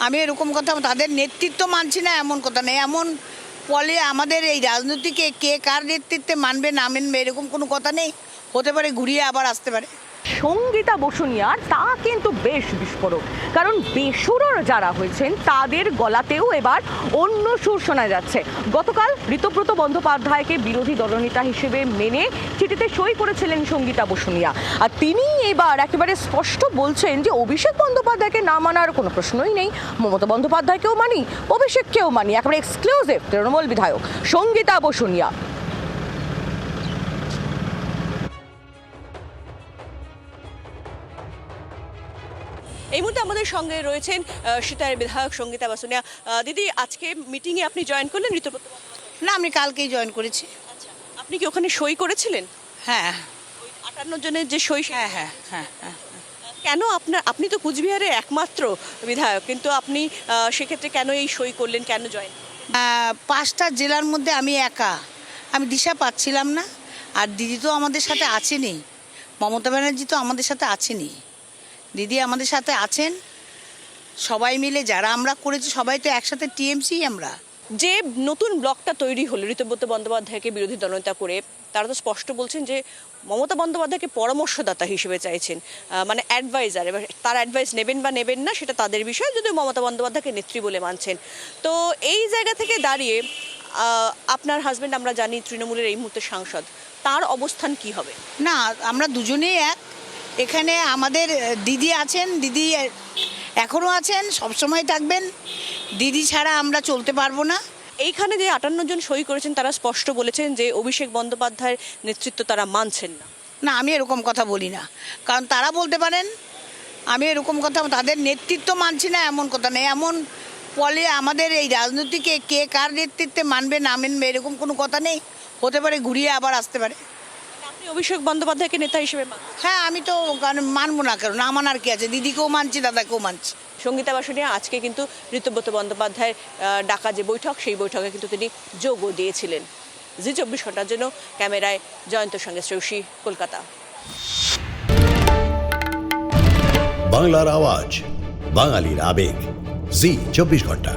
আমি এরকম কথা, তাদের নেতৃত্ব মানছি না এমন কথা নেই। এমন ফলে আমাদের এই রাজনীতিকে কে কার নেতৃত্বে মানবে না মানবে এরকম কোনো কথা নেই। হতে পারে ঘুরিয়ে আবার আসতে পারে। সঙ্গীতা বসুনিয়ার তা কিন্তু বেশ বিস্ফোরক, কারণ বেসুরর যারা হয়েছেন তাদের গলাতেও এবার অন্য সুর শোনা যাচ্ছে। গতকাল ঋতব্রত বন্দ্যোপাধ্যায়কে বিরোধী দলনেতা হিসেবে মেনে চিঠিতে সই করেছিলেন সঙ্গীতা বসুনিয়া, আর তিনি এবার একেবারে স্পষ্ট বলছেন যে অভিষেক বন্দ্যোপাধ্যায়কে না মানার কোনো প্রশ্নই নেই, মমতা বন্দ্যোপাধ্যায়কেও মানি, অভিষেককেও মানি। একেবারে এক্সক্লুসিভ তৃণমূল বিধায়ক সঙ্গীতা বসুনিয়া। এই মুহূর্তে আমাদের সঙ্গে রয়েছেন সিতারের বিধায়ক সঙ্গীতা বসুনিয়া। দিদি, আজকে মিটিংয়ে আপনি জয়েন করলেন ঋতব্রত? না, আমি কালকেই জয়েন করেছি। আচ্ছা, আপনি কি ওখানে সই করেছিলেন? হ্যাঁ 58 জনের যে সই, হ্যাঁ হ্যাঁ হ্যাঁ হ্যাঁ। কেন আপনি তো কুচবিহারের একমাত্র বিধায়ক, কিন্তু আপনি সেক্ষেত্রে কেন এই সই করলেন, কেন জয়েন? 5টা জেলার মধ্যে আমি একা, আমি দিশা পাচ্ছিলাম না। আর দিদি তো আমাদের সাথে আছেনই, মমতা ব্যানার্জি তো আমাদের সাথে আছেনই, দিদি আমাদের সাথে আছেন। সবাই মিলে যারা আমরা করেছি সবাই তো একসাথে টিএমসি। আমরা যে নতুন ব্লকটা তৈরি হলো ঋতব্রত বন্দ্যোপাধ্যায়কে বিরোধী দলনেতা করে, তারা তো স্পষ্ট বলছেন যে মমতা বন্দ্যোপাধ্যায়কে পরামর্শদাতা হিসেবে চাইছেন, মানে অ্যাডভাইজার। এবার তার অ্যাডভাইস নেবেন বা নেবেন না সেটা তাদের বিষয়, যদিও মমতা বন্দ্যোপাধ্যায়কে নেত্রী বলে মানছেন। তো এই জায়গা থেকে দাঁড়িয়ে আপনার হাজব্যান্ড আমরা জানি তৃণমূলের এই মুহূর্তে সাংসদ, তার অবস্থান কি হবে? না, আমরা দুজনেই এক। এখানে আমাদের দিদি আছেন, দিদি এখনও আছেন, সবসময় থাকবেন। দিদি ছাড়া আমরা চলতে পারবো না। এইখানে যে 58 জন সই করেছেন তারা স্পষ্ট বলেছেন যে অভিষেক বন্দ্যোপাধ্যায়ের নেতৃত্ব তারা মানছেন না। না, আমি এরকম কথা বলি না, কারণ তারা বলতে পারেন। আমি এরকম কথা, তাদের নেতৃত্ব মানছি না এমন কথা নেই। এমন ফলে আমাদের এই রাজনীতিকে কে কার নেতৃত্বে মানবে না মানবে এরকম কোনো কথা নেই। হতে পারে ঘুরিয়ে আবার আসতে পারে। আপনি অভিষেক বন্দ্যোপাধ্যায়কে নেতা হিসেবে হ্যাঁ, আমি তো মানবো না, কেন না মানার কি আছে? দিদিকেও মানছি, দাদাকেও মানছি। সঙ্গীতা বসুনিয়া আজকে কিন্তু ঋতব্রত বন্দ্যোপাধ্যায়ের ডাকা যে বৈঠক, সেই বৈঠকে কিন্তু তিনি যোগও দিয়েছিলেন। জি 24 ঘন্টার জন্য ক্যামেরায় জয়ন্তর সঙ্গে শ্রেয়সী, কলকাতা। বাংলার আওয়াজ, বাঙালির আবেগ, জি 24 ঘন্টা।